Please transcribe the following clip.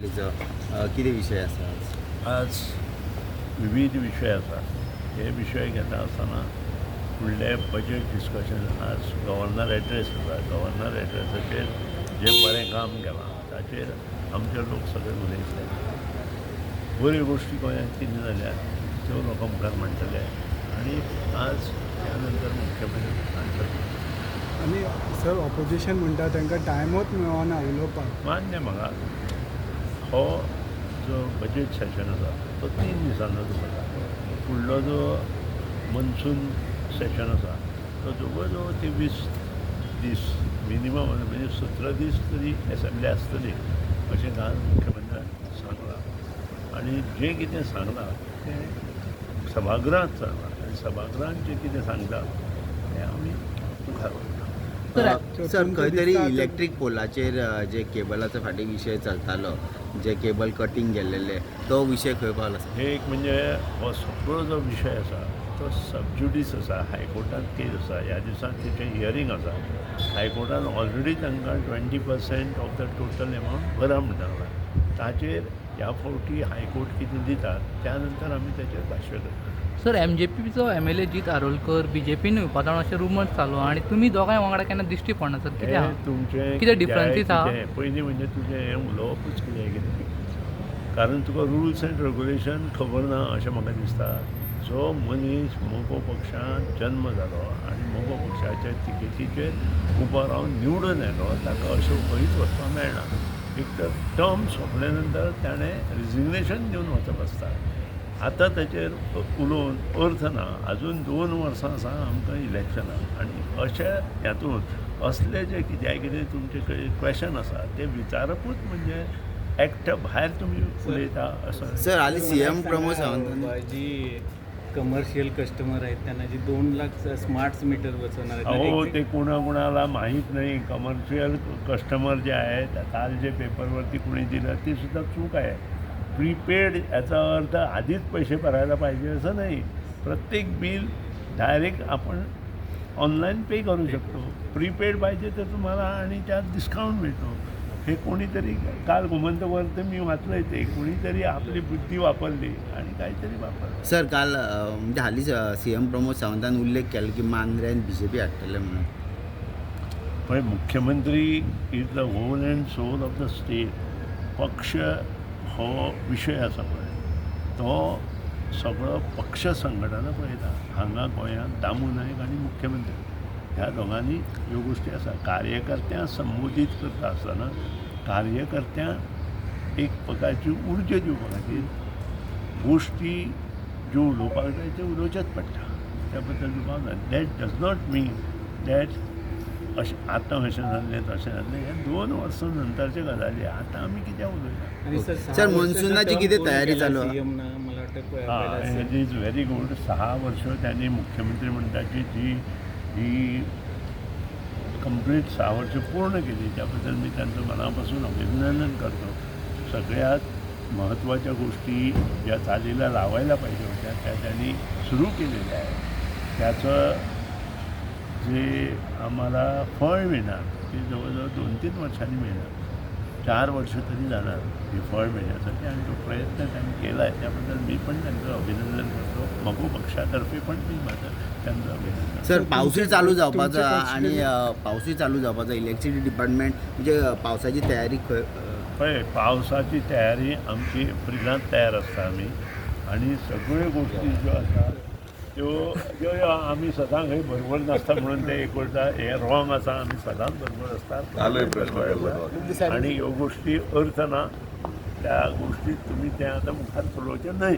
कितें विशय आसा आज विविध विषय आसा. हे विशय घेता आसतना फुडले बजेट डिस्कशन आज गव्हर्नर एड्रेस आसा. गव्हर्नर एड्रेसाचेर जें बरें काम केलां ताचेर आमचे लोक सगळे उलयतले. बऱ्यो गोश्टी गोंयांत कितें जाल्यात त्यो लोकां मुखार मांडटले आनी आज त्या नंतर मुख्यमंत्री सांगतले. आनी सर ऑपोजिशन म्हणटा तांकां टायमूच मेळना उलोवपाक. मान्य म्हाका हो जो बजेट सेशन आसा तो 3 दिसांचो जाता. फुडलो जो मनसून सेशन आसा तो जवळ जवळ 23 दीस मिनिमम म्हणजे 17 दीस तरी एसेंब्ली आसतली अशें काल मुख्यमंत्र्यान सांगलां. आनी जें कितें सांगलां तें सभागृहांत सांगलां आनी सभागृहांत जें कितें सांगता तें आमी मुखार व्हरता. सर खंय तरी इलेक्ट्रीक पोलाचेर जे केबलाचो फाटीं विशय चलतालो, जे केबल कटींग गेल्लेले, तो विशय खंय पावला? हे एक म्हणजे हो सगळो जो विशय आसा तो सबज्युडीस आसा. हायकोर्टांत केस आसा. ह्या दिसांत तेचें हियरींग आसा. हायकोर्टान ऑलरेडी तांकां 20% ऑफ द टोटल एमावंट भरा म्हण सांगलां. ताचेर ह्या फावटी हायकोर्ट कितें दितात त्या नंतर आमी तेचेर भाश्य करता. सर MJPचो MLA जीत आरोलकर BJPन येवपाचो अशें रुमर्स चालू आनी तुमी दोगांय वांगडा केन्ना दिश्टी पडना सर. कित्याक तुमचें कितें डिफरन्सीस आहा? पयलीं म्हणजे तुजें हें उलोवपूच कितें कारण तुका रुल्स एंड रेगुलेशन खबर ना अशें म्हाका दिसता. जो मनीस मोगो पक्षांत जल्म जालो आनी मोगो पक्षाच्या तिकेटीचेर उबो रावन निवडून येयलो ताका अशें खंयच वचपाक मेळना. एक तर टर्म सोंपले नंतर ताणें रिजिग्नेशन दिवन वचप आसता. आतां ताचेर उलोवन अर्थ ना. आजून 2 वर्सां आसा आमकां इलेक्शनाक आनी अशें हातूंत असले जे कितें तुमचे कडेन क्वेशन आसा ते विचारपूच म्हणजे एकट्या भायर तुमी उलयता असं. सर हालीं CM प्रमोद सावंत जी कमर्शियल कस्टमर आहेत त्यांना जी 2 लाख स्मार्ट मीटर बसवणार आहेत. हो ते कोणाला माहीत नाही. कमर्शियल कस्टमर जे आहेत काल जे पेपरवरती कोणी दिलं ती सुद्धा चूक आहे. प्रीपेड याचा अर्थ आधीच पैसे भरायला पाहिजे असं नाही. प्रत्येक बिल डायरेक्ट आपण ऑनलाईन पे करू शकतो. प्रीपेड पाहिजे तर तुम्हाला आणि त्यात डिस्काउंट मिळतो. हे कोणीतरी काल गोमंतकवरती मी वाचलं ते कोणीतरी आपली बुद्धी वापरली आणि काहीतरी वापरलं. सर काल म्हणजे हालींच CM प्रमोद सावंतान उल्लेख केलो की मांद्र्यान BJP हाडटले म्हणून. पण मुख्यमंत्री is the whole and soul of the state. पक्ष हो विशय आसा पळय तो सगळो पक्ष संघटना पळयता. हांगा गोंयांत दामू नायक आनी मुख्यमंत्री ह्या दोगांनी ह्यो गोश्टी आसा. कार्यकर्त्यांक संबोधीत करता आसतना कार्यकर्त्यांक एक प्रकारची उर्जा दिवपा खातीर गोश्टी ज्यो उलोवपाक जाय त्यो उलोवचेच पडटा. त्या बद्दल दुबाव that does not mean that अशें आतां अशें जाल्लें तशें जाल्लें. हे 2 वर्सां नंतरचे गजाली. आतां आमी कित्याक उलयता. सर मनसुनाची कितें तयारी चालू आहा? मला हां इट इज व्हेरी गूड. 6 वर्ष त्यांनी मुख्यमंत्री मंडळाची जी ही कंप्लीट 6 वर्ष पूर्ण केली त्याबद्दल मी त्यांचं मनापासून अभिनंदन करतो. सगळ्यात महत्त्वाच्या गोष्टी ज्या चालीला लावायला पाहिजे होत्या त्या त्यांनी सुरू केलेल्या आहेत. त्याचं जे आम्हाला फळ मिळणार ते जवळजवळ 2-3 वर्षांनी मिळणार. 4 वर्ष तरी जाणार हे फळ मिळण्यासाठी आणि तो प्रयत्न त्यांनी केला आहे त्याबद्दल मी पण त्यांचं अभिनंदन करतो. मगो पक्षातर्फे पण मी माझं त्यांचं अभिनंदन. सर पावसूय चालू जावपाचो आणि पावसूय चालू जावपाचो. इलेक्ट्रिसिटी डिपार्टमेंट म्हणजे पावसाची तयारी पळय पावसाची तयारी आमची एप्रिलांत तयार आसता आमी आनी सगळ्यो गोश्टी ज्यो आसा त्यो आमी सदांच खंय बरोबर नासता म्हणून ते एक वरता हे रॉंग आसा. आमी सदांच बरोबर आसता आनी ह्यो गोश्टी अर्थ ना. त्या गोश्टीक तुमी तें आतां मुखार चलोवचें न्हय.